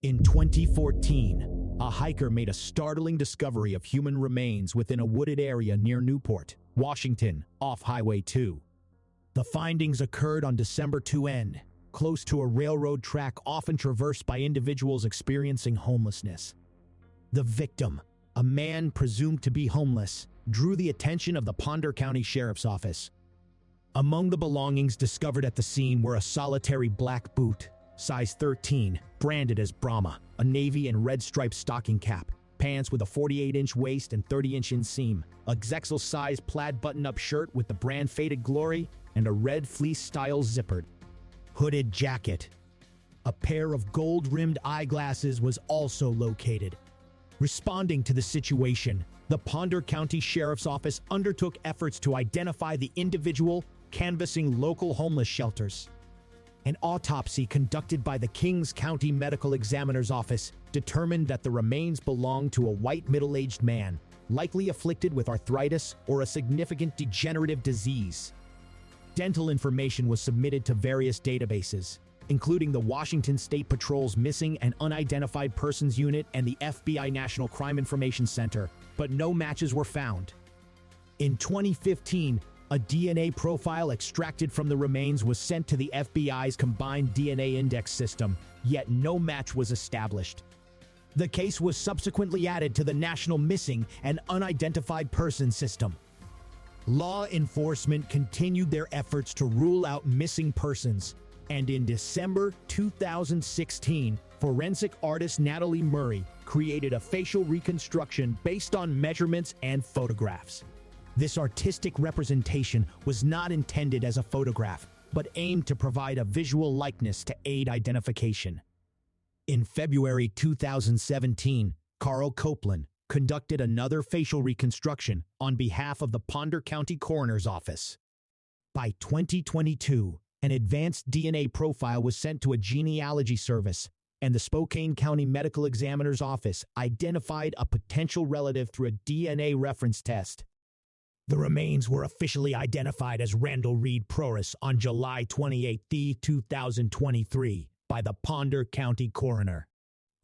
In 2014, a hiker made a startling discovery of human remains within a wooded area near Newport, Washington, off Highway 2. The findings occurred on December 2 close to a railroad track often traversed by individuals experiencing homelessness. The victim, a man presumed to be homeless, drew the attention of the Ponder County Sheriff's Office. Among the belongings discovered at the scene were a solitary black boot, size 13, branded as Brahma, a navy and red striped stocking cap, pants with a 48-inch waist and 30-inch inseam, a XXL-size plaid button-up shirt with the brand Faded Glory, and a red fleece-style zippered hooded jacket. A pair of gold-rimmed eyeglasses was also located. Responding to the situation, the Ponder County Sheriff's Office undertook efforts to identify the individual, canvassing local homeless shelters. An autopsy conducted by the Kings County Medical Examiner's Office determined that the remains belonged to a white middle-aged man, likely afflicted with arthritis or a significant degenerative disease. Dental information was submitted to various databases, including the Washington State Patrol's Missing and Unidentified Persons Unit and the FBI National Crime Information Center, but no matches were found. In 2015, a DNA profile extracted from the remains was sent to the FBI's Combined DNA Index system, yet no match was established. The case was subsequently added to the National Missing and Unidentified Persons System. Law enforcement continued their efforts to rule out missing persons, and in December 2016, forensic artist Natalie Murray created a facial reconstruction based on measurements and photographs. This artistic representation was not intended as a photograph, but aimed to provide a visual likeness to aid identification. In February 2017, Carl Copeland conducted another facial reconstruction on behalf of the Ponder County Coroner's Office. By 2022, an advanced DNA profile was sent to a genealogy service, and the Spokane County Medical Examiner's Office identified a potential relative through a DNA reference test. The remains were officially identified as Randall Reed Proris on July 28, 2023, by the Ponder County Coroner.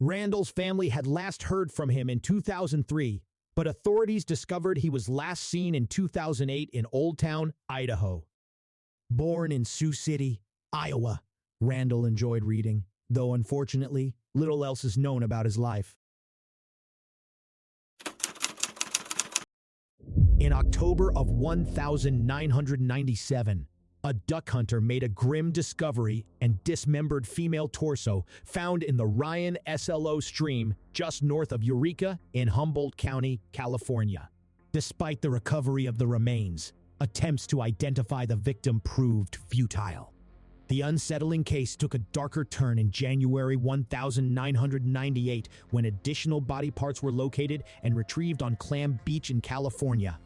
Randall's family had last heard from him in 2003, but authorities discovered he was last seen in 2008 in Old Town, Idaho. Born in Sioux City, Iowa, Randall enjoyed reading, though unfortunately, little else is known about his life. In October of 1997, a duck hunter made a grim discovery and dismembered female torso found in the Ryan SLO stream just north of Eureka in Humboldt County, California. Despite the recovery of the remains, attempts to identify the victim proved futile. The unsettling case took a darker turn in January 1998 when additional body parts were located and retrieved on Clam Beach in California.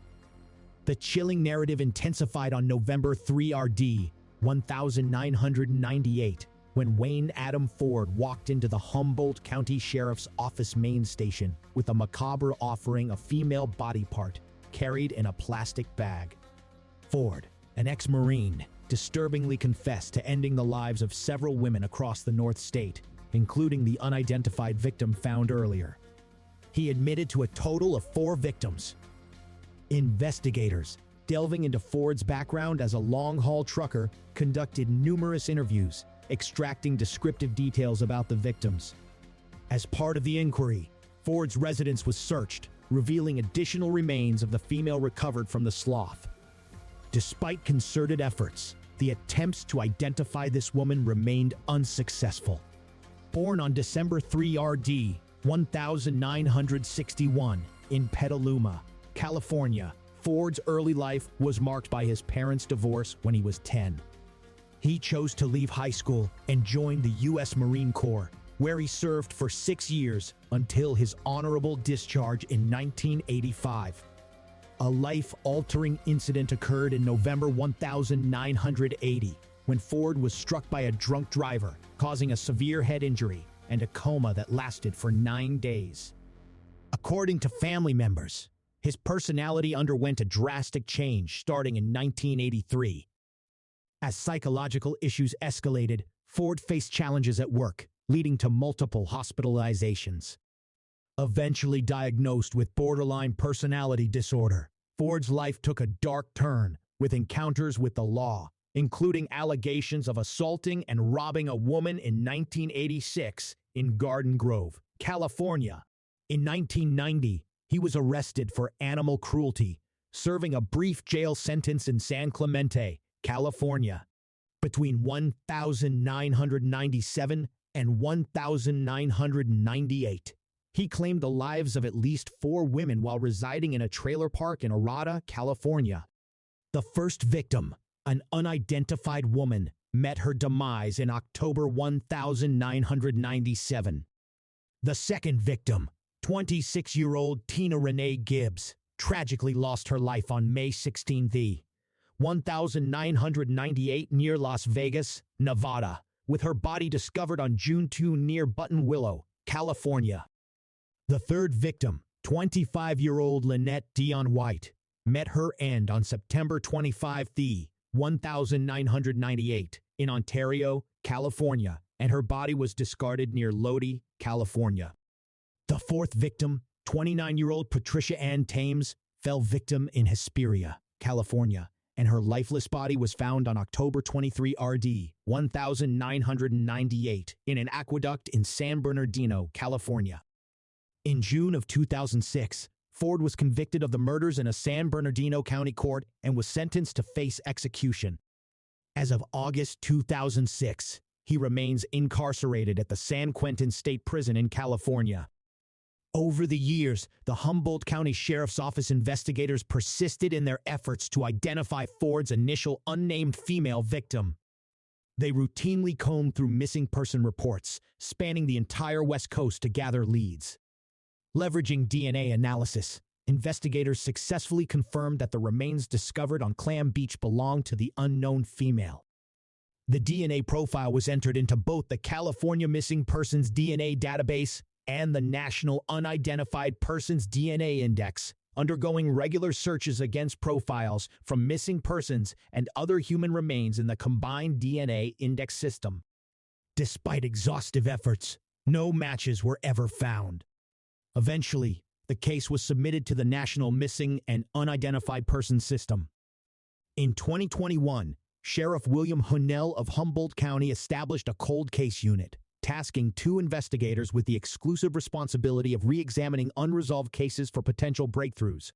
The chilling narrative intensified on November 3 1998, when Wayne Adam Ford walked into the Humboldt County Sheriff's Office main station with a macabre offering a female body part carried in a plastic bag. Ford, an ex-Marine, disturbingly confessed to ending the lives of several women across the North State, including the unidentified victim found earlier. He admitted to a total of 4 victims. Investigators, delving into Ford's background as a long-haul trucker, conducted numerous interviews, extracting descriptive details about the victims. As part of the inquiry, Ford's residence was searched, revealing additional remains of the female recovered from the slough. Despite concerted efforts, the attempts to identify this woman remained unsuccessful. Born on December 3 1961 in Petaluma, California, Ford's early life was marked by his parents' divorce when he was 10. He chose to leave high school and joined the U.S. Marine Corps, where he served for 6 years until his honorable discharge in 1985. A life-altering incident occurred in November 1980 when Ford was struck by a drunk driver, causing a severe head injury and a coma that lasted for 9 days. According to family members, his personality underwent a drastic change starting in 1983. As psychological issues escalated, Ford faced challenges at work, leading to multiple hospitalizations. Eventually diagnosed with borderline personality disorder, Ford's life took a dark turn with encounters with the law, including allegations of assaulting and robbing a woman in 1986 in Garden Grove, California. In 1990, he was arrested for animal cruelty, serving a brief jail sentence in San Clemente, California. Between 1997 and 1998, he claimed the lives of at least 4 women while residing in a trailer park in Arata, California. The first victim, an unidentified woman, met her demise in October 1997. The second victim, 26-year-old Tina Renee Gibbs, tragically lost her life on May 16, 1998 near Las Vegas, Nevada, with her body discovered on June 2 near Buttonwillow, California. The third victim, 25-year-old Lynette Dion White, met her end on September 25, 1998, in Ontario, California, and her body was discarded near Lodi, California. The fourth victim, 29-year-old Patricia Ann Thames, fell victim in Hesperia, California, and her lifeless body was found on October 23 RD 1998 in an aqueduct in San Bernardino, California. In June of 2006, Ford was convicted of the murders in a San Bernardino County court and was sentenced to face execution. As of August 2006, he remains incarcerated at the San Quentin State Prison in California. Over the years, the Humboldt County Sheriff's Office investigators persisted in their efforts to identify Ford's initial unnamed female victim. They routinely combed through missing person reports, spanning the entire West Coast to gather leads. Leveraging DNA analysis, investigators successfully confirmed that the remains discovered on Clam Beach belonged to the unknown female. The DNA profile was entered into both the California Missing Persons DNA database and the National Unidentified Persons DNA Index, undergoing regular searches against profiles from missing persons and other human remains in the combined DNA index system. Despite exhaustive efforts, no matches were ever found. Eventually, the case was submitted to the National Missing and Unidentified Persons System. In 2021, Sheriff William Hunnell of Humboldt County established a cold case unit, tasking 2 investigators with the exclusive responsibility of re-examining unresolved cases for potential breakthroughs.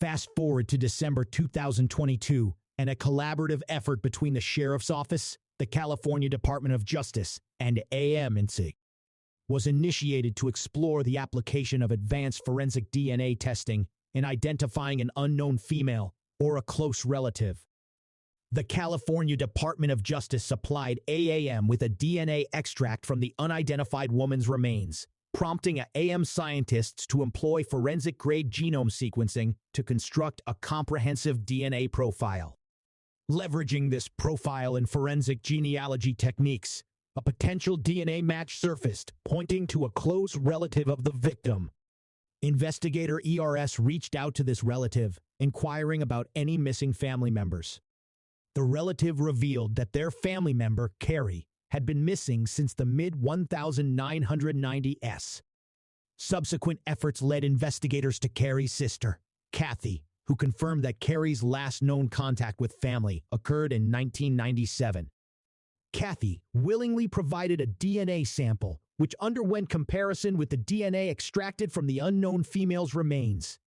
Fast forward to December 2022, and a collaborative effort between the Sheriff's Office, the California Department of Justice, and AM&C was initiated to explore the application of advanced forensic DNA testing in identifying an unknown female or a close relative. The California Department of Justice supplied AAM with a DNA extract from the unidentified woman's remains, prompting AM scientists to employ forensic-grade genome sequencing to construct a comprehensive DNA profile. Leveraging this profile and forensic genealogy techniques, a potential DNA match surfaced, pointing to a close relative of the victim. Investigator ERS reached out to this relative, inquiring about any missing family members. The relative revealed that their family member, Carrie, had been missing since the mid-1990s. Subsequent efforts led investigators to Carrie's sister, Kathy, who confirmed that Carrie's last known contact with family occurred in 1997. Kathy willingly provided a DNA sample, which underwent comparison with the DNA extracted from the unknown female's remains.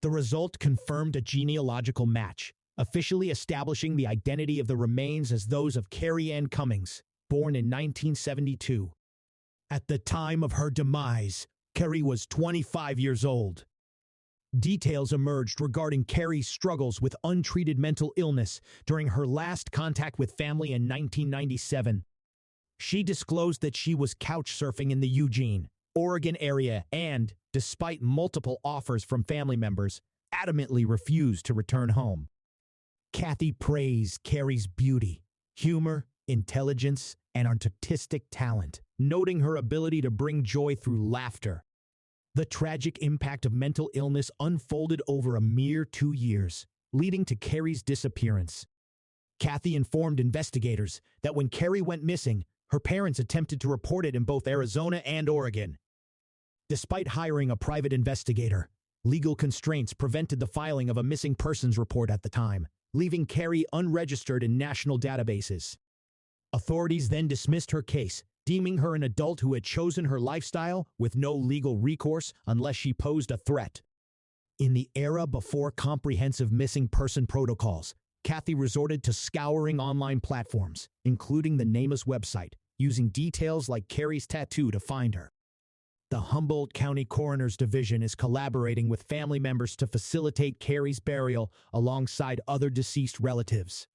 The result confirmed a genealogical match, officially establishing the identity of the remains as those of Carrie Ann Cummings, born in 1972. At the time of her demise, Carrie was 25 years old. Details emerged regarding Carrie's struggles with untreated mental illness during her last contact with family in 1997. She disclosed that she was couch surfing in the Eugene, Oregon area and, despite multiple offers from family members, adamantly refused to return home. Kathy praised Carrie's beauty, humor, intelligence, and artistic talent, noting her ability to bring joy through laughter. The tragic impact of mental illness unfolded over a mere 2 years, leading to Carrie's disappearance. Kathy informed investigators that when Carrie went missing, Her parents attempted to report it in both Arizona and Oregon. Despite hiring a private investigator, legal constraints prevented the filing of a missing persons report at the time, leaving Carrie unregistered in national databases. Authorities then dismissed her case, deeming her an adult who had chosen her lifestyle with no legal recourse unless she posed a threat. In the era before comprehensive missing person protocols, Kathy resorted to scouring online platforms, including the Immerse website, using details like Carrie's tattoo to find her. The Humboldt County Coroner's Division is collaborating with family members to facilitate Carrie's burial alongside other deceased relatives.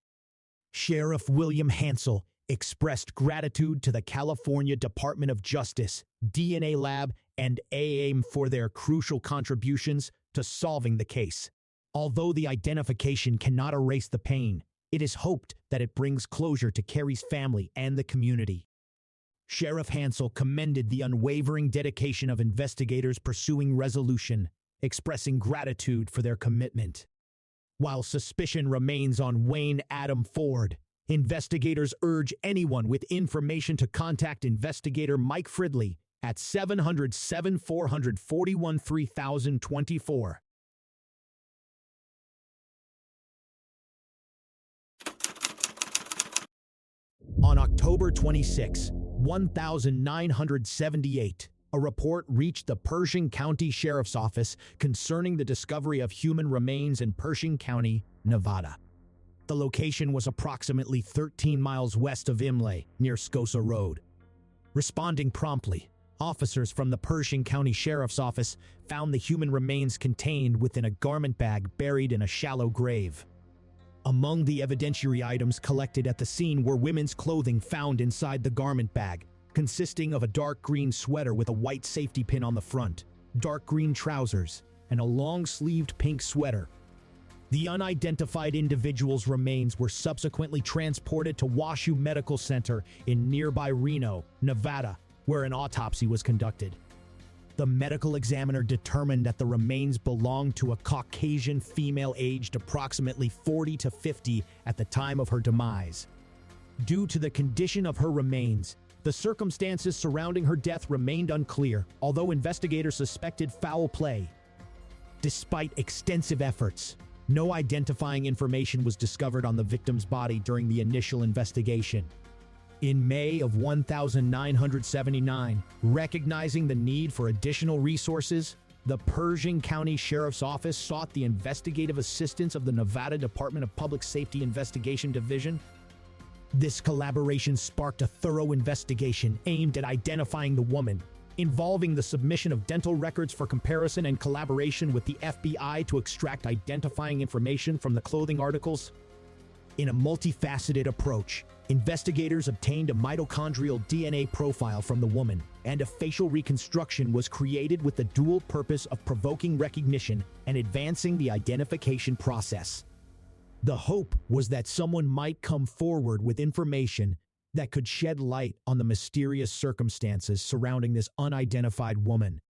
Sheriff William Hansel expressed gratitude to the California Department of Justice, DNA Lab, and AIM for their crucial contributions to solving the case. Although the identification cannot erase the pain, it is hoped that it brings closure to Carrie's family and the community. Sheriff Hansel commended the unwavering dedication of investigators pursuing resolution, expressing gratitude for their commitment. While suspicion remains on Wayne Adam Ford, investigators urge anyone with information to contact investigator Mike Fridley at 707-441-3024. On October 26, 1978, a report reached the Pershing County Sheriff's Office concerning the discovery of human remains in Pershing County, Nevada. The location was approximately 13 miles west of Imlay, near Scosa Road. Responding promptly, officers from the Pershing County Sheriff's Office found the human remains contained within a garment bag buried in a shallow grave. Among the evidentiary items collected at the scene were women's clothing found inside the garment bag, consisting of a dark green sweater with a white safety pin on the front, dark green trousers, and a long-sleeved pink sweater. The unidentified individual's remains were subsequently transported to WashU Medical Center in nearby Reno, Nevada, where an autopsy was conducted. The medical examiner determined that the remains belonged to a Caucasian female aged approximately 40 to 50 at the time of her demise. Due to the condition of her remains, the circumstances surrounding her death remained unclear, although investigators suspected foul play. Despite extensive efforts, no identifying information was discovered on the victim's body during the initial investigation. In May of 1979, recognizing the need for additional resources, the Pershing County Sheriff's Office sought the investigative assistance of the Nevada Department of Public Safety Investigation Division. This collaboration sparked a thorough investigation aimed at identifying the woman, involving the submission of dental records for comparison and collaboration with the FBI to extract identifying information from the clothing articles. In a multifaceted approach, investigators obtained a mitochondrial DNA profile from the woman, and a facial reconstruction was created with the dual purpose of provoking recognition and advancing the identification process. The hope was that someone might come forward with information that could shed light on the mysterious circumstances surrounding this unidentified woman.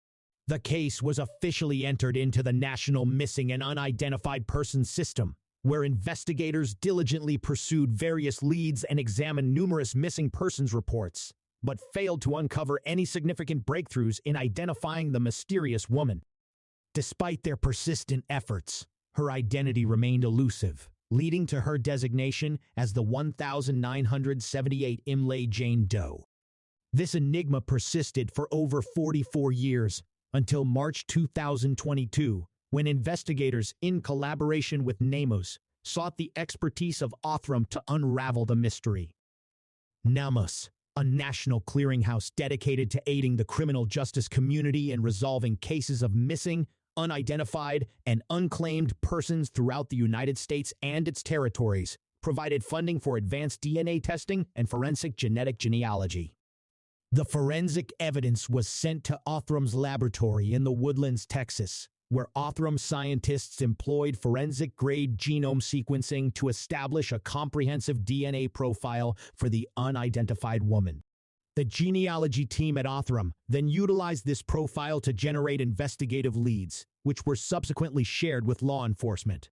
The case was officially entered into the National Missing and Unidentified Persons System, where investigators diligently pursued various leads and examined numerous missing persons reports, but failed to uncover any significant breakthroughs in identifying the mysterious woman. Despite their persistent efforts, her identity remained elusive, leading to her designation as the 1978 Imlay Jane Doe. This enigma persisted for over 44 years, until March 2022, when investigators, in collaboration with Immerse, sought the expertise of Othram to unravel the mystery. Immerse, a national clearinghouse dedicated to aiding the criminal justice community in resolving cases of missing, unidentified, and unclaimed persons throughout the United States and its territories, provided funding for advanced DNA testing and forensic genetic genealogy. The forensic evidence was sent to Othram's laboratory in the Woodlands, Texas, where Othram scientists employed forensic-grade genome sequencing to establish a comprehensive DNA profile for the unidentified woman. The genealogy team at Othram then utilized this profile to generate investigative leads, which were subsequently shared with law enforcement.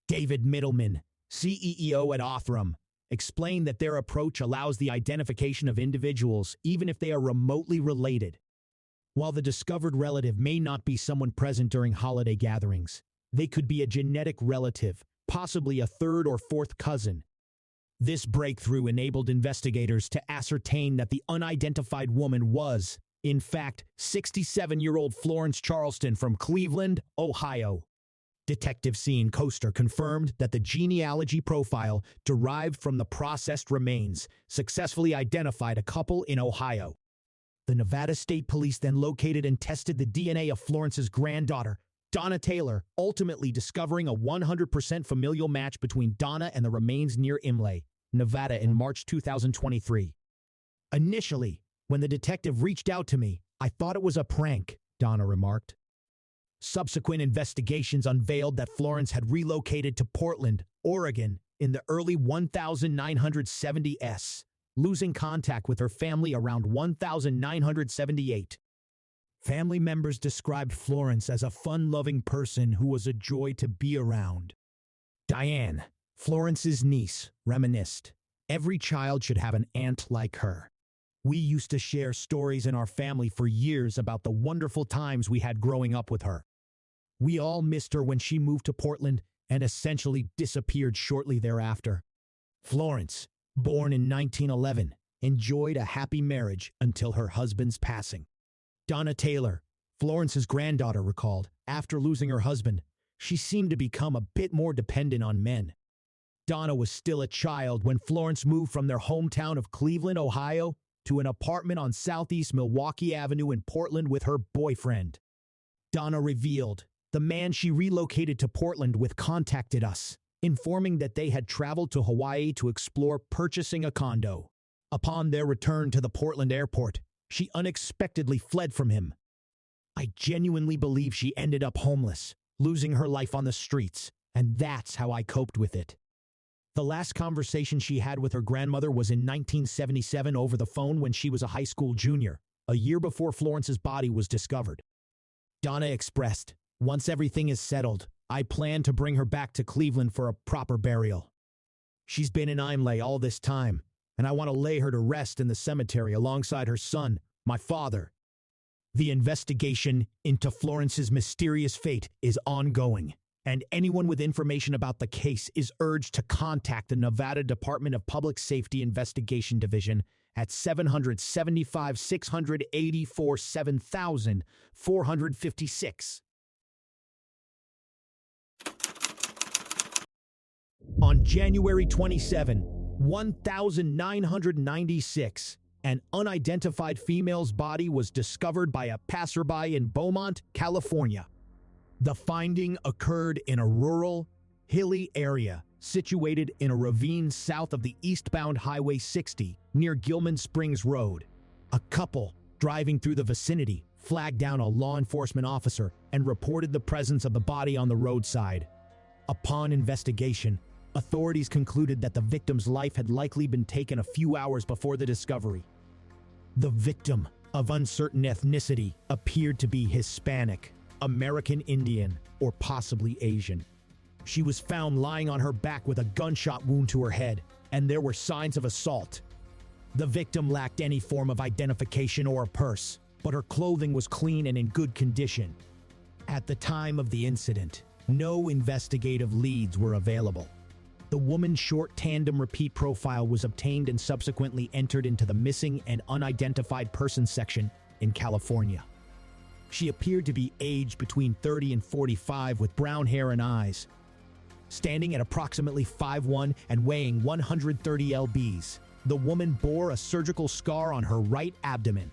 David Middleman, CEO at Othram, explained that their approach allows the identification of individuals even if they are remotely related. While the discovered relative may not be someone present during holiday gatherings, they could be a genetic relative, possibly a third or fourth cousin. This breakthrough enabled investigators to ascertain that the unidentified woman was, in fact, 67-year-old Florence Charleston from Cleveland, Ohio. Detective Sean Coaster confirmed that the genealogy profile derived from the processed remains successfully identified a couple in Ohio. The Nevada State Police then located and tested the DNA of Florence's granddaughter, Donna Taylor, ultimately discovering a 100% familial match between Donna and the remains near Imlay, Nevada in March 2023. Initially, when the detective reached out to me, I thought it was a prank, Donna remarked. Subsequent investigations unveiled that Florence had relocated to Portland, Oregon, in the early 1970s, losing contact with her family around 1978. Family members described Florence as a fun-loving person who was a joy to be around. Diane, Florence's niece, reminisced, "Every child should have an aunt like her. We used to share stories in our family for years about the wonderful times we had growing up with her. We all missed her when she moved to Portland and essentially disappeared shortly thereafter." Florence, born in 1911, enjoyed a happy marriage until her husband's passing. Donna Taylor, Florence's granddaughter, recalled, after losing her husband, she seemed to become a bit more dependent on men. Donna was still a child when Florence moved from their hometown of Cleveland, Ohio, to an apartment on Southeast Milwaukee Avenue in Portland with her boyfriend. Donna revealed, "The man she relocated to Portland with contacted us, informing that they had traveled to Hawaii to explore purchasing a condo. Upon their return to the Portland airport, she unexpectedly fled from him. I genuinely believe she ended up homeless, losing her life on the streets, and that's how I coped with it." The last conversation she had with her grandmother was in 1977 over the phone when she was a high school junior, a year before Florence's body was discovered. Donna expressed, "Once everything is settled, I plan to bring her back to Cleveland for a proper burial. She's been in Imlay all this time, and I want to lay her to rest in the cemetery alongside her son, my father." The investigation into Florence's mysterious fate is ongoing, and anyone with information about the case is urged to contact the Nevada Department of Public Safety Investigation Division at 775-684-7456. On January 27, 1996, an unidentified female's body was discovered by a passerby in Beaumont, California. The finding occurred in a rural, hilly area situated in a ravine south of the eastbound Highway 60 near Gilman Springs Road. A couple driving through the vicinity flagged down a law enforcement officer and reported the presence of the body on the roadside. Upon investigation, authorities concluded that the victim's life had likely been taken a few hours before the discovery. The victim, of uncertain ethnicity, appeared to be Hispanic, American Indian, or possibly Asian. She was found lying on her back with a gunshot wound to her head, and there were signs of assault. The victim lacked any form of identification or a purse, but her clothing was clean and in good condition. At the time of the incident, no investigative leads were available. The woman's short tandem repeat profile was obtained and subsequently entered into the missing and unidentified persons section in California. She appeared to be aged between 30 and 45 with brown hair and eyes. Standing at approximately 5'1" and weighing 130 lbs, the woman bore a surgical scar on her right abdomen.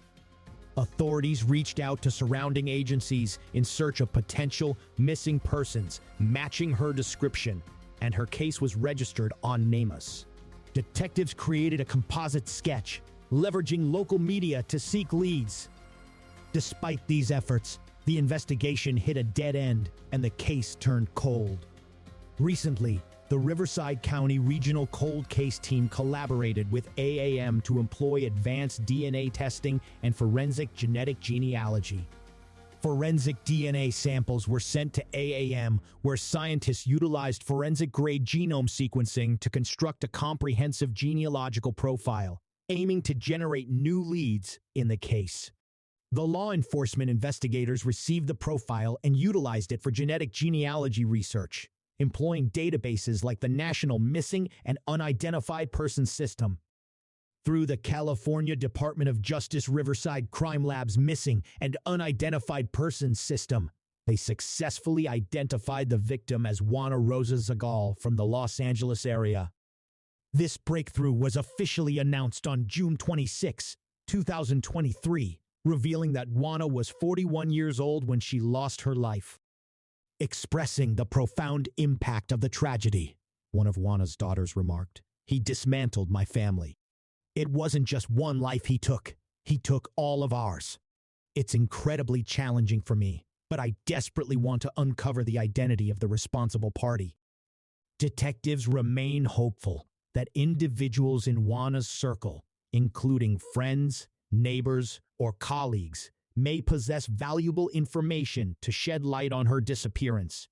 Authorities reached out to surrounding agencies in search of potential missing persons matching her description, and her case was registered on Immerse. Detectives created a composite sketch, leveraging local media to seek leads. Despite these efforts, the investigation hit a dead end and the case turned cold. Recently, the Riverside County Regional Cold Case Team collaborated with AAM to employ advanced DNA testing and forensic genetic genealogy. Forensic DNA samples were sent to AAM, where scientists utilized forensic-grade genome sequencing to construct a comprehensive genealogical profile, aiming to generate new leads in the case. The law enforcement investigators received the profile and utilized it for genetic genealogy research, employing databases like the National Missing and Unidentified Persons System. Through the California Department of Justice Riverside Crime Lab's Missing and Unidentified Persons System, they successfully identified the victim as Juana Rosa Zagal from the Los Angeles area. This breakthrough was officially announced on June 26, 2023, revealing that Juana was 41 years old when she lost her life. Expressing the profound impact of the tragedy, one of Juana's daughters remarked, "He dismantled my family. It wasn't just one life he took all of ours. It's incredibly challenging for me, but I desperately want to uncover the identity of the responsible party." Detectives remain hopeful that individuals in Juana's circle, including friends, neighbors, or colleagues, may possess valuable information to shed light on her disappearance.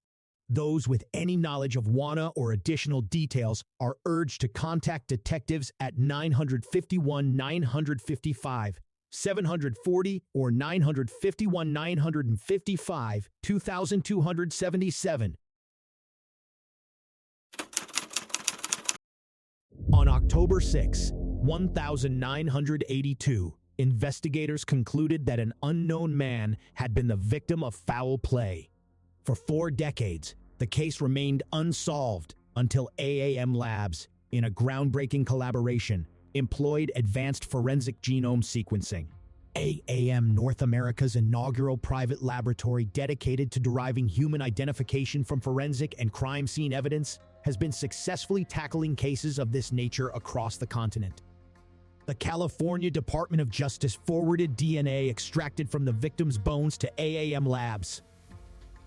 Those with any knowledge of Juana or additional details are urged to contact detectives at 951-955, 740 or 951-955, 2277. On October 6, 1982, investigators concluded that an unknown man had been the victim of foul play. For 4 decades, the case remained unsolved until AAM Labs, in a groundbreaking collaboration, employed advanced forensic genome sequencing. AAM North America's inaugural private laboratory dedicated to deriving human identification from forensic and crime scene evidence has been successfully tackling cases of this nature across the continent. The California Department of Justice forwarded DNA extracted from the victim's bones to AAM Labs.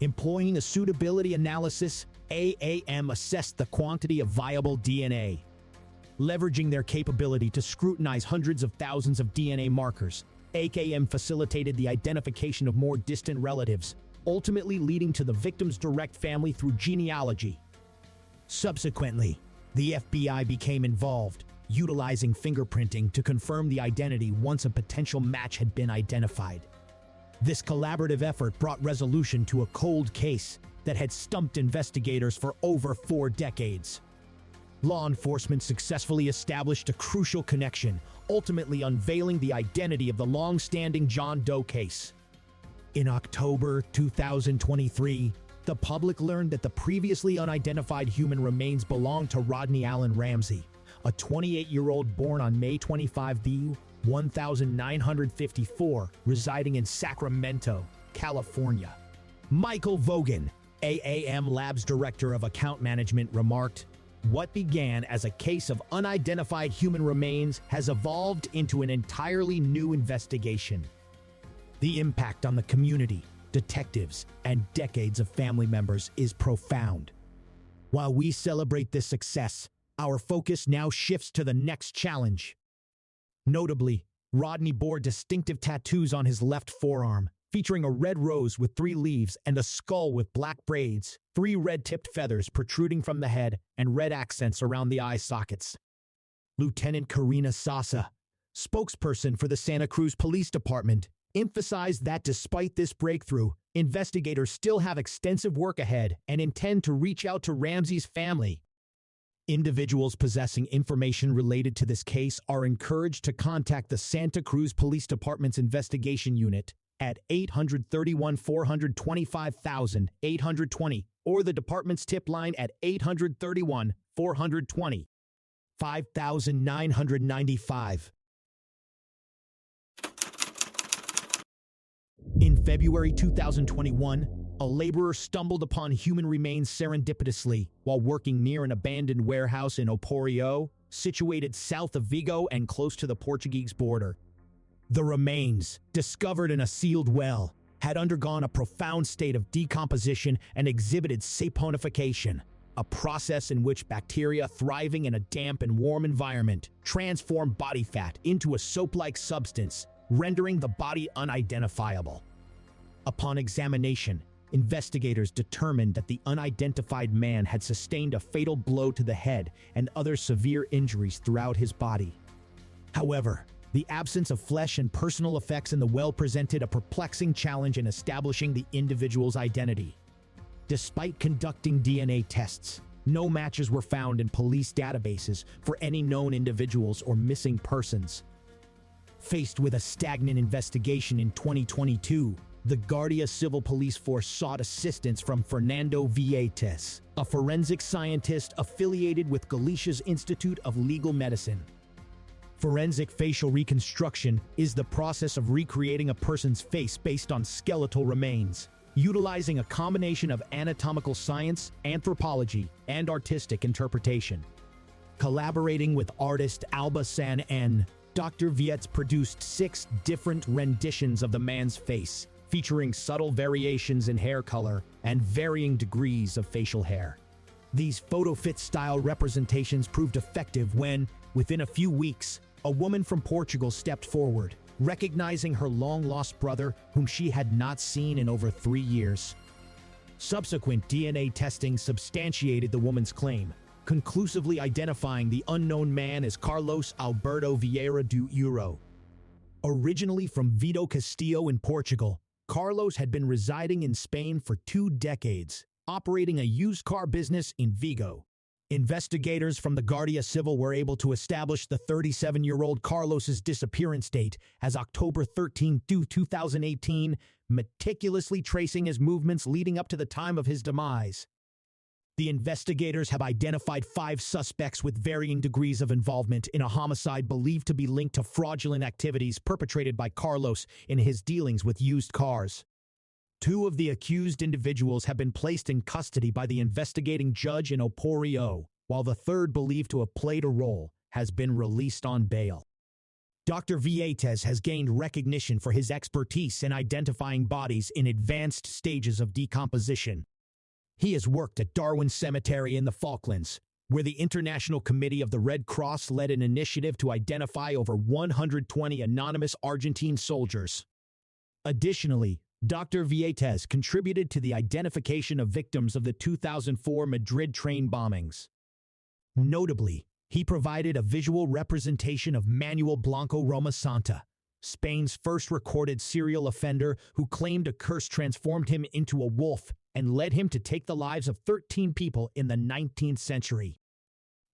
Employing a suitability analysis, AAM assessed the quantity of viable DNA. Leveraging their capability to scrutinize hundreds of thousands of DNA markers, AAM facilitated the identification of more distant relatives, ultimately leading to the victim's direct family through genealogy. Subsequently, the FBI became involved, utilizing fingerprinting to confirm the identity once a potential match had been identified. This collaborative effort brought resolution to a cold case that had stumped investigators for over 4 decades. Law enforcement successfully established a crucial connection, ultimately unveiling the identity of the long-standing John Doe case. In October 2023, the public learned that the previously unidentified human remains belonged to Rodney Allen Ramsey, a 28-year-old born on May 25, 1954, residing in Sacramento, California. Michael Vogan, AAM Labs Director of Account Management, remarked, "What began as a case of unidentified human remains has evolved into an entirely new investigation. The impact on the community, detectives, and decades of family members is profound. While we celebrate this success, our focus now shifts to the next challenge." Notably, Rodney bore distinctive tattoos on his left forearm, featuring a red rose with 3 leaves and a skull with black braids, 3 red-tipped feathers protruding from the head, and red accents around the eye sockets. Lieutenant Karina Sasa, spokesperson for the Santa Cruz Police Department, emphasized that despite this breakthrough, investigators still have extensive work ahead and intend to reach out to Ramsey's family. Individuals possessing information related to this case are encouraged to contact the Santa Cruz Police Department's investigation unit at 831-425-820 or the department's tip line at 831-420-5995. In February 2021, a laborer stumbled upon human remains serendipitously while working near an abandoned warehouse in Oporto, situated south of Vigo and close to the Portuguese border. The remains, discovered in a sealed well, had undergone a profound state of decomposition and exhibited saponification, a process in which bacteria thriving in a damp and warm environment transform body fat into a soap-like substance, rendering the body unidentifiable. Upon examination, investigators determined that the unidentified man had sustained a fatal blow to the head and other severe injuries throughout his body. However, the absence of flesh and personal effects in the well presented a perplexing challenge in establishing the individual's identity. Despite conducting DNA tests, no matches were found in police databases for any known individuals or missing persons. Faced with a stagnant investigation in 2022, the Guardia Civil Police Force sought assistance from Fernando Vietes, a forensic scientist affiliated with Galicia's Institute of Legal Medicine. Forensic facial reconstruction is the process of recreating a person's face based on skeletal remains, utilizing a combination of anatomical science, anthropology, and artistic interpretation. Collaborating with artist Alba San N, Dr. Vietes produced 6 different renditions of the man's face, featuring subtle variations in hair color and varying degrees of facial hair. These photo-fit-style representations proved effective when, within a few weeks, a woman from Portugal stepped forward, recognizing her long-lost brother whom she had not seen in over 3 years. Subsequent DNA testing substantiated the woman's claim, conclusively identifying the unknown man as Carlos Alberto Vieira do Euro. Originally from Vido Castillo in Portugal, Carlos had been residing in Spain for 2 decades, operating a used car business in Vigo. Investigators from the Guardia Civil were able to establish the 37-year-old Carlos's disappearance date as October 13, 2018, meticulously tracing his movements leading up to the time of his demise. The investigators have identified 5 suspects with varying degrees of involvement in a homicide believed to be linked to fraudulent activities perpetrated by Carlos in his dealings with used cars. 2 of the accused individuals have been placed in custody by the investigating judge in Oporio, while the third, believed to have played a role, has been released on bail. Dr. Vietes has gained recognition for his expertise in identifying bodies in advanced stages of decomposition. He has worked at Darwin Cemetery in the Falklands, where the International Committee of the Red Cross led an initiative to identify over 120 anonymous Argentine soldiers. Additionally, Dr. Vietes contributed to the identification of victims of the 2004 Madrid train bombings. Notably, he provided a visual representation of Manuel Blanco Roma Santa, Spain's first recorded serial offender who claimed a curse transformed him into a wolf and led him to take the lives of 13 people in the 19th century.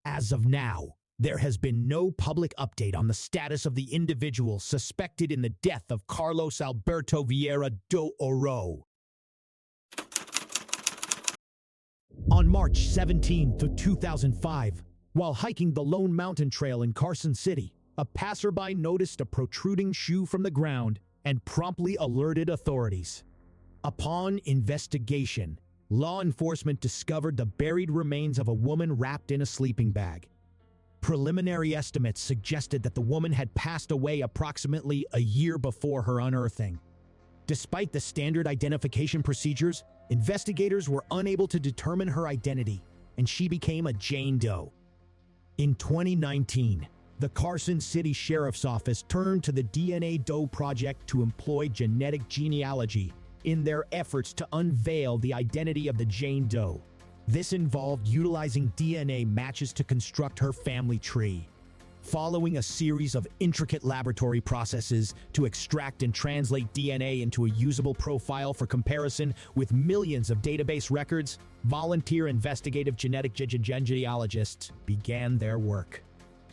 As of now, there has been no public update on the status of the individual suspected in the death of Carlos Alberto Vieira do Oro. On March 17, 2005, while hiking the Lone Mountain Trail in Carson City, a passerby noticed a protruding shoe from the ground and promptly alerted authorities. Upon investigation, law enforcement discovered the buried remains of a woman wrapped in a sleeping bag. Preliminary estimates suggested that the woman had passed away approximately a year before her unearthing. Despite the standard identification procedures, investigators were unable to determine her identity, and she became a Jane Doe. In 2019, the Carson City Sheriff's Office turned to the DNA Doe Project to employ genetic genealogy in their efforts to unveil the identity of the Jane Doe. This involved utilizing DNA matches to construct her family tree. Following a series of intricate laboratory processes to extract and translate DNA into a usable profile for comparison with millions of database records, volunteer investigative genetic genealogists began their work.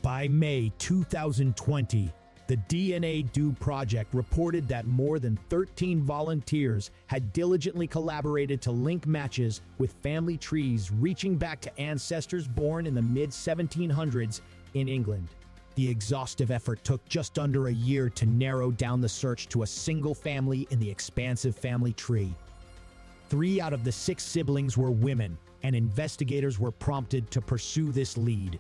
By May 2020, the DNA Doe Project reported that more than 13 volunteers had diligently collaborated to link matches with family trees reaching back to ancestors born in the mid-1700s in England. The exhaustive effort took just under a year to narrow down the search to a single family in the expansive family tree. 3 out of the 6 siblings were women, and investigators were prompted to pursue this lead.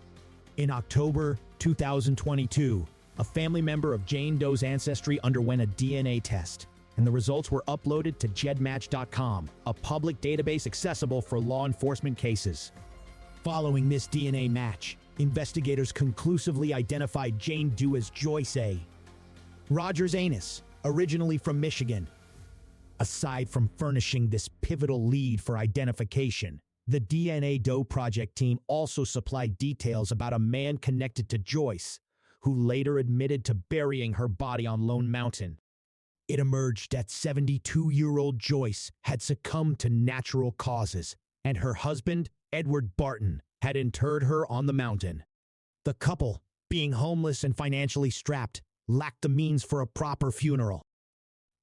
In October 2022, a family member of Jane Doe's ancestry underwent a DNA test, and the results were uploaded to gedmatch.com, a public database accessible for law enforcement cases. Following this DNA match, investigators conclusively identified Jane Doe as Joyce A. Rogers Anus, originally from Michigan. Aside from furnishing this pivotal lead for identification, the DNA Doe Project team also supplied details about a man connected to Joyce, who later admitted to burying her body on Lone Mountain. It emerged that 72-year-old Joyce had succumbed to natural causes, and her husband, Edward Barton, had interred her on the mountain. The couple, being homeless and financially strapped, lacked the means for a proper funeral.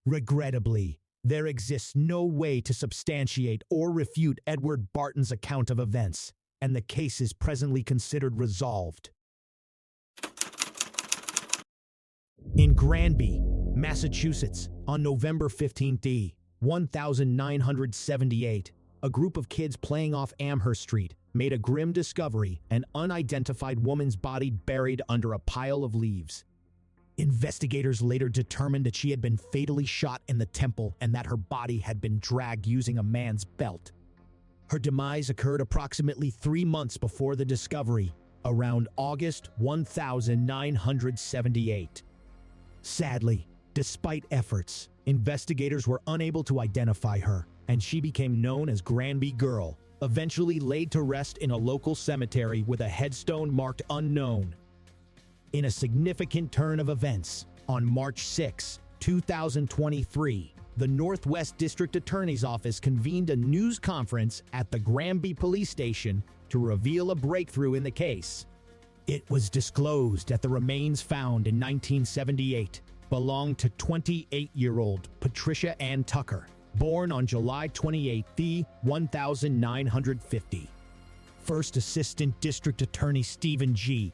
Regrettably, there exists no way to substantiate or refute Edward Barton's account of events, and the case is presently considered resolved. In Granby, Massachusetts, on November 15, 1978, a group of kids playing off Amherst Street made a grim discovery: an unidentified woman's body buried under a pile of leaves. Investigators later determined that she had been fatally shot in the temple and that her body had been dragged using a man's belt. Her demise occurred approximately 3 months before the discovery, around August 1978. Sadly, despite efforts, investigators were unable to identify her, and she became known as Granby Girl, eventually laid to rest in a local cemetery with a headstone marked unknown. In a significant turn of events, on March 6, 2023, the Northwest District Attorney's Office convened a news conference at the Granby Police Station to reveal a breakthrough in the case. It was disclosed that the remains found in 1978 belonged to 28-year-old Patricia Ann Tucker, born on July 28, 1950. First Assistant District Attorney Stephen G.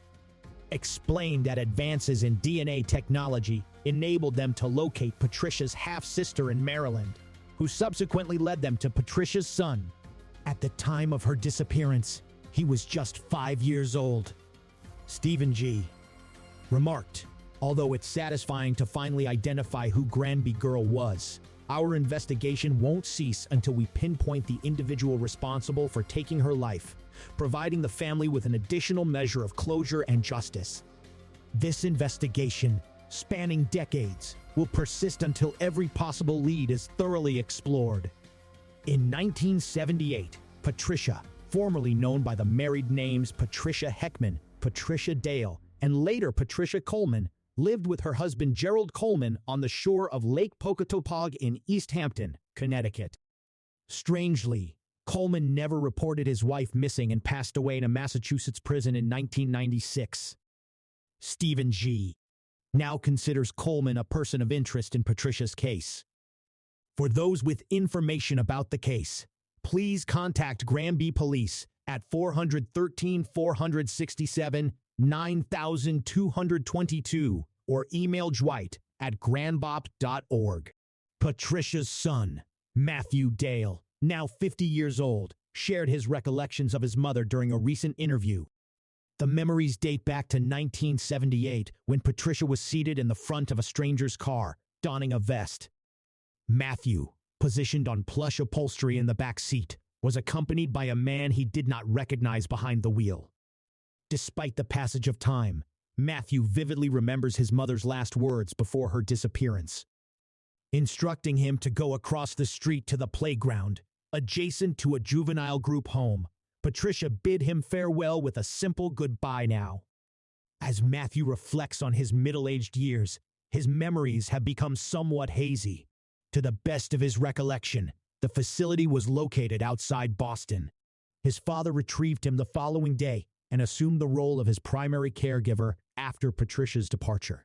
explained that advances in DNA technology enabled them to locate Patricia's half-sister in Maryland, who subsequently led them to Patricia's son. At the time of her disappearance, he was just 5 years old. Stephen G. remarked, "Although it's satisfying to finally identify who Granby Girl was, our investigation won't cease until we pinpoint the individual responsible for taking her life, providing the family with an additional measure of closure and justice. This investigation, spanning decades, will persist until every possible lead is thoroughly explored." In 1978, Patricia, formerly known by the married names Patricia Heckman, Patricia Dale, and later Patricia Coleman, lived with her husband Gerald Coleman on the shore of Lake Pocatopog in East Hampton, Connecticut. Strangely, Coleman never reported his wife missing and passed away in a Massachusetts prison in 1996. Stephen G. now considers Coleman a person of interest in Patricia's case. For those with information about the case, please contact Granby Police at 413-467-9222 or email Dwight at granbop.org. Patricia's son, Matthew Dale, now 50 years old, shared his recollections of his mother during a recent interview. The memories date back to 1978, when Patricia was seated in the front of a stranger's car, donning a vest. Matthew, positioned on plush upholstery in the back seat, was accompanied by a man he did not recognize behind the wheel. Despite the passage of time, Matthew vividly remembers his mother's last words before her disappearance. Instructing him to go across the street to the playground, adjacent to a juvenile group home, Patricia bid him farewell with a simple goodbye now. As Matthew reflects on his middle-aged years, his memories have become somewhat hazy. To the best of his recollection, the facility was located outside Boston. His father retrieved him the following day and assumed the role of his primary caregiver after Patricia's departure.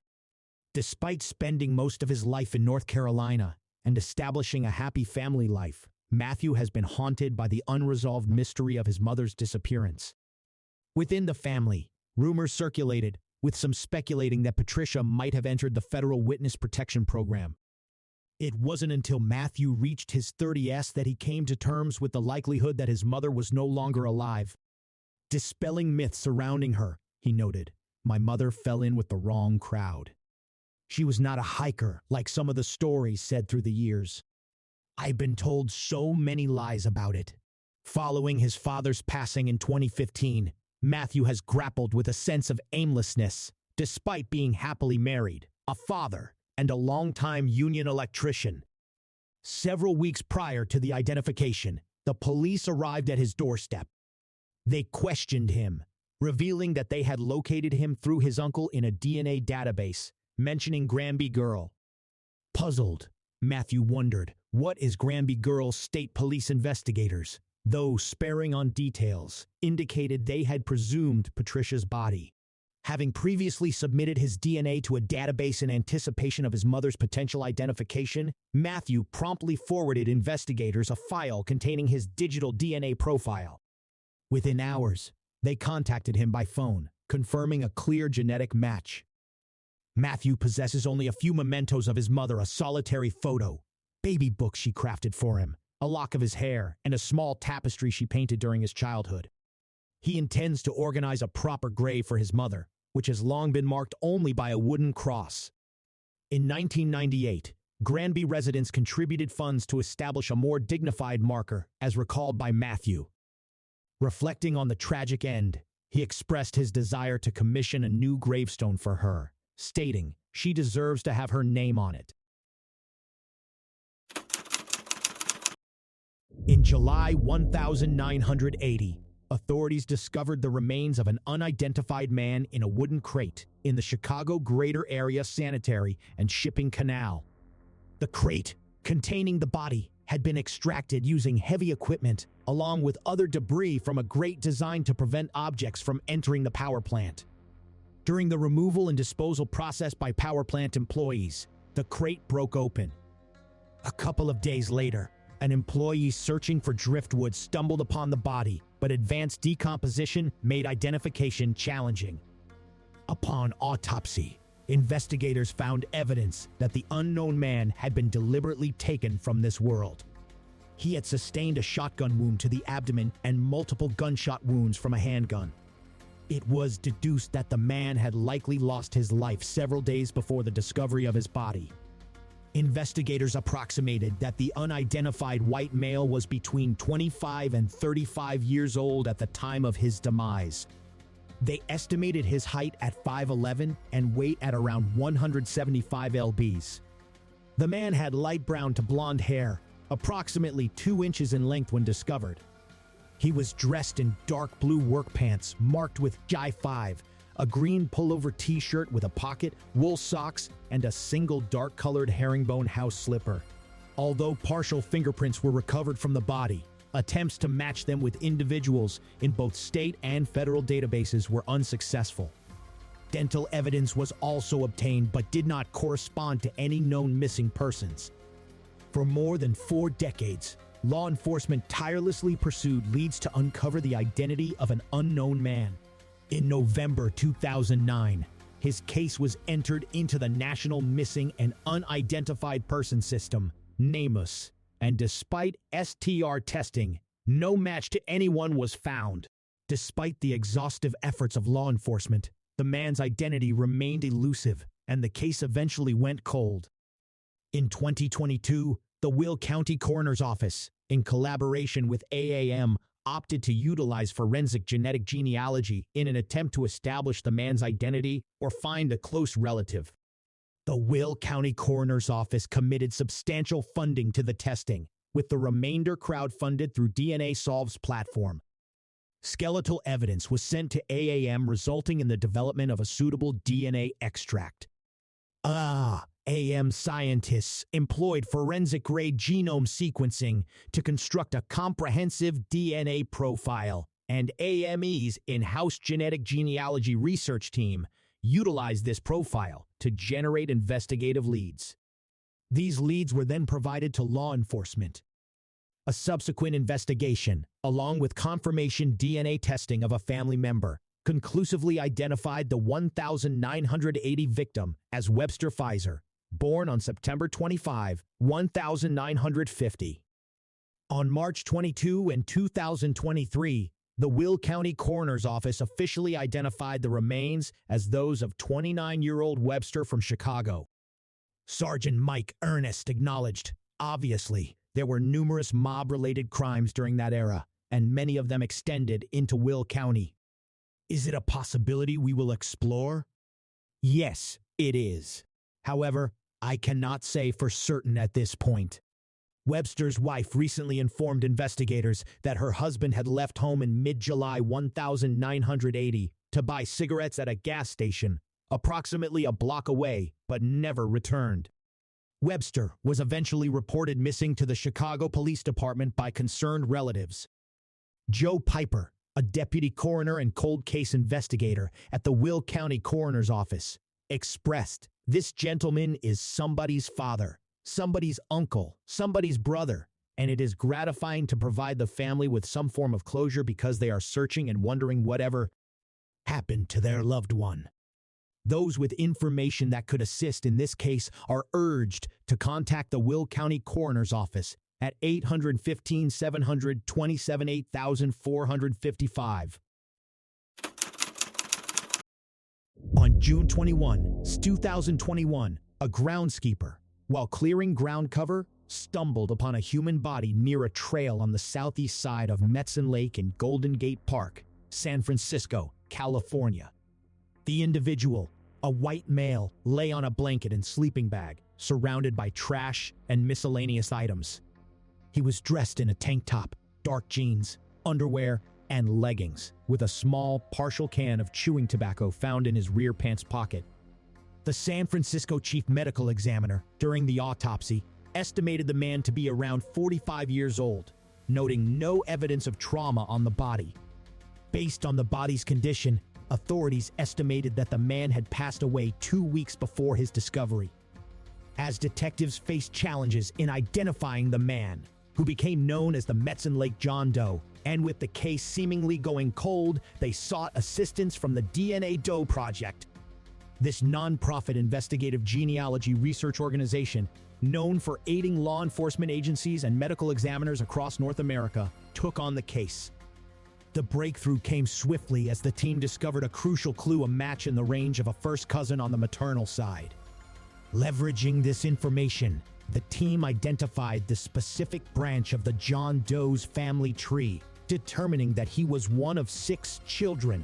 Despite spending most of his life in North Carolina and establishing a happy family life, Matthew has been haunted by the unresolved mystery of his mother's disappearance. Within the family, rumors circulated, with some speculating that Patricia might have entered the federal witness protection program. It wasn't until Matthew reached his 30s that he came to terms with the likelihood that his mother was no longer alive. Dispelling myths surrounding her, he noted, "My mother fell in with the wrong crowd. She was not a hiker like some of the stories said through the years. I've been told so many lies about it." Following his father's passing in 2015, Matthew has grappled with a sense of aimlessness, despite being happily married, a father, and a longtime union electrician. Several weeks prior to the identification, the police arrived at his doorstep. They questioned him, revealing that they had located him through his uncle in a DNA database, mentioning Granby Girl. Puzzled, Matthew wondered, what is Granby Girl's state police investigators, though sparing on details, indicated they had presumed Patricia's body. Having previously submitted his DNA to a database in anticipation of his mother's potential identification, Matthew promptly forwarded investigators a file containing his digital DNA profile. Within hours, they contacted him by phone, confirming a clear genetic match. Matthew possesses only a few mementos of his mother: a solitary photo, baby book she crafted for him, a lock of his hair, and a small tapestry she painted during his childhood. He intends to organize a proper grave for his mother, which has long been marked only by a wooden cross. In 1998, Granby residents contributed funds to establish a more dignified marker, as recalled by Matthew. Reflecting on the tragic end, he expressed his desire to commission a new gravestone for her, stating she deserves to have her name on it. In July 1980, authorities discovered the remains of an unidentified man in a wooden crate in the Chicago Greater Area Sanitary and Shipping Canal. The crate, containing the body, had been extracted using heavy equipment, along with other debris from a grate designed to prevent objects from entering the power plant. During the removal and disposal process by power plant employees, the crate broke open. A couple of days later, an employee searching for driftwood stumbled upon the body, but advanced decomposition made identification challenging. Upon autopsy, investigators found evidence that the unknown man had been deliberately taken from this world. He had sustained a shotgun wound to the abdomen and multiple gunshot wounds from a handgun. It was deduced that the man had likely lost his life several days before the discovery of his body. Investigators approximated that the unidentified white male was between 25 and 35 years old at the time of his demise. They estimated his height at 5'11" and weight at around 175 lbs. The man had light brown to blonde hair, approximately 2 inches in length when discovered. He was dressed in dark blue work pants marked with J5, a green pullover t-shirt with a pocket, wool socks, and a single dark-colored herringbone house slipper. Although partial fingerprints were recovered from the body, attempts to match them with individuals in both state and federal databases were unsuccessful. Dental evidence was also obtained but did not correspond to any known missing persons. For more than 4 decades, law enforcement tirelessly pursued leads to uncover the identity of an unknown man. In November 2009, his case was entered into the National Missing and Unidentified Person System, Immerse, and despite STR testing, no match to anyone was found. Despite the exhaustive efforts of law enforcement, the man's identity remained elusive, and the case eventually went cold. In 2022, the Will County Coroner's Office, in collaboration with AAM, opted to utilize forensic genetic genealogy in an attempt to establish the man's identity or find a close relative. The Will County Coroner's Office committed substantial funding to the testing, with the remainder crowdfunded through DNA Solved's platform. Skeletal evidence was sent to AAM, resulting in the development of a suitable DNA extract. AM scientists employed forensic-grade genome sequencing to construct a comprehensive DNA profile, and AME's in-house genetic genealogy research team utilized this profile to generate investigative leads. These leads were then provided to law enforcement. A subsequent investigation, along with confirmation DNA testing of a family member, conclusively identified the 1,980 victim as Webster Pfizer, born on September 25, 1950. On March 22 in 2023, the Will County Coroner's Office officially identified the remains as those of 29-year-old Webster from Chicago. Sergeant Mike Ernest acknowledged, obviously, there were numerous mob-related crimes during that era, and many of them extended into Will County. Is it a possibility we will explore? Yes, it is. However, I cannot say for certain at this point. Webster's wife recently informed investigators that her husband had left home in mid-July 1980 to buy cigarettes at a gas station, approximately a block away, but never returned. Webster was eventually reported missing to the Chicago Police Department by concerned relatives. Joe Piper, a deputy coroner and cold case investigator at the Will County Coroner's Office, expressed, "This gentleman is somebody's father, somebody's uncle, somebody's brother, and it is gratifying to provide the family with some form of closure because they are searching and wondering whatever happened to their loved one." Those with information that could assist in this case are urged to contact the Will County Coroner's Office at 815-727-8455. On June 21, 2021, a groundskeeper, while clearing ground cover, stumbled upon a human body near a trail on the southeast side of Metzen Lake in Golden Gate Park, San Francisco, California. The individual, a white male, lay on a blanket and sleeping bag, surrounded by trash and miscellaneous items. He was dressed in a tank top, dark jeans, underwear, and leggings, with a small, partial can of chewing tobacco found in his rear pants pocket. The San Francisco chief medical examiner, during the autopsy, estimated the man to be around 45 years old, noting no evidence of trauma on the body. Based on the body's condition, authorities estimated that the man had passed away 2 weeks before his discovery. As detectives faced challenges in identifying the man, who became known as the Metzen Lake John Doe, and with the case seemingly going cold, they sought assistance from the DNA Doe Project. This non-profit investigative genealogy research organization, known for aiding law enforcement agencies and medical examiners across North America, took on the case. The breakthrough came swiftly as the team discovered a crucial clue, a match in the range of a first cousin on the maternal side. Leveraging this information, the team identified the specific branch of the John Doe's family tree, determining that he was one of 6 children,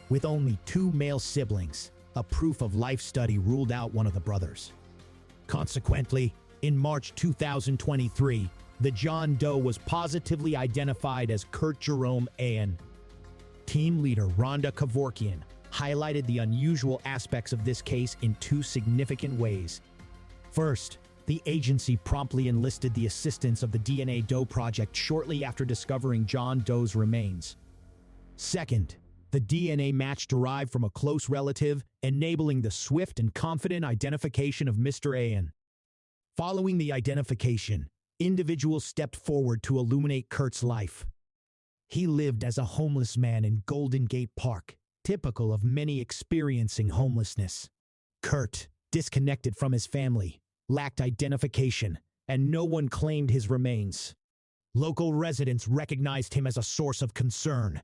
with only 2 male siblings. A proof of life study ruled out one of the brothers. Consequently, in March 2023, the John Doe was positively identified as Kurt Jerome Ayan. Team leader Rhonda Kevorkian highlighted the unusual aspects of this case in 2 significant ways. First, the agency promptly enlisted the assistance of the DNA Doe Project shortly after discovering John Doe's remains. Second, the DNA match derived from a close relative, enabling the swift and confident identification of Mr. Ayan. Following the identification, individuals stepped forward to illuminate Kurt's life. He lived as a homeless man in Golden Gate Park, typical of many experiencing homelessness. Kurt, disconnected from his family, lacked identification, and no one claimed his remains. Local residents recognized him as a source of concern.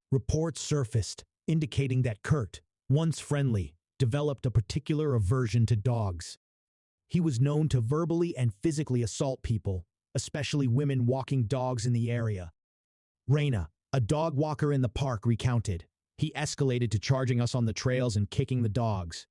Reports surfaced, indicating that Kurt, once friendly, developed a particular aversion to dogs. He was known to verbally and physically assault people, especially women walking dogs in the area. Raina, a dog walker in the park, recounted, "He escalated to charging us on the trails and kicking the dogs."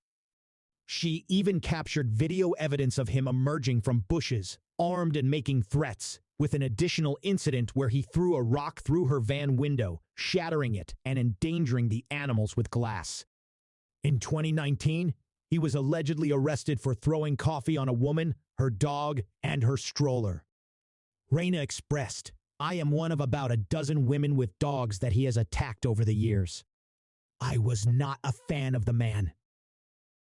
She even captured video evidence of him emerging from bushes, armed and making threats, with an additional incident where he threw a rock through her van window, shattering it and endangering the animals with glass. In 2019, he was allegedly arrested for throwing coffee on a woman, her dog, and her stroller. Raina expressed, "I am one of about a dozen women with dogs that he has attacked over the years. I was not a fan of the man,